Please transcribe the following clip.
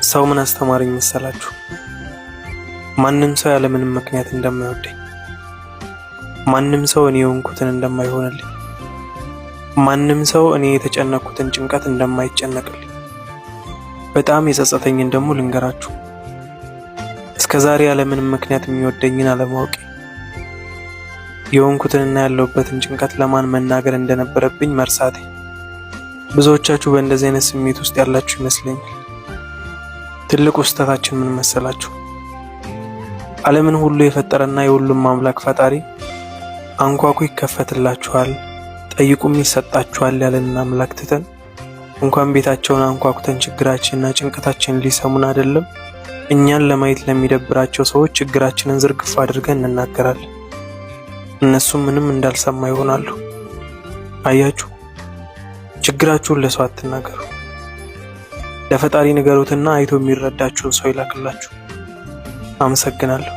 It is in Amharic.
ሰው ምን አስተማረኝ መሰላችሁ? ማንም ሰው ያለ ምንም ምክንያት እንደማይወደኝ፣ ማንም ሰው እኔ የሆንኩትን እንደማይሆንልኝ፣ ማንም ሰው እኔ የተጨነቅኩትን ጭንቀት እንደማይጨነቅልኝ። በጣም የጸጸተኝን ደግሞ ልንገራችሁ። እስከዛሬ ያለ ምንም ምክንያት የሚወደኝን አለማወቄ፣ የሆንኩትንና ያለሁበትን ጭንቀት ለማን መናገር እንደነበረብኝ መርሳቴ። ብዙዎቻችሁ በእንደዚህ አይነት ስሜት ውስጥ ያላችሁ ይመስለኛል። ትልቁ ስህተታችን ምን መሰላችሁ? ዓለምን ሁሉ የፈጠረና የሁሉም አምላክ ፈጣሪ አንኳኩ ይከፈትላችኋል፣ ጠይቁም ይሰጣችኋል ያለንን አምላክ ትተን እንኳን ቤታቸውን አንኳኩተን ችግራችንና ጭንቀታችንን ሊሰሙን አይደለም እኛን ለማየት ለሚደብራቸው ሰዎች ችግራችንን ዝርግፍ አድርገን እንናገራለን። እነሱም ምንም እንዳልሰማ ይሆናሉ። አያችሁ፣ ችግራችሁን ለሰው አትናገሩ። ለፈጣሪ ንገሩትና አይቶ የሚረዳችሁን ሰው ይላክላችሁ። አመሰግናለሁ።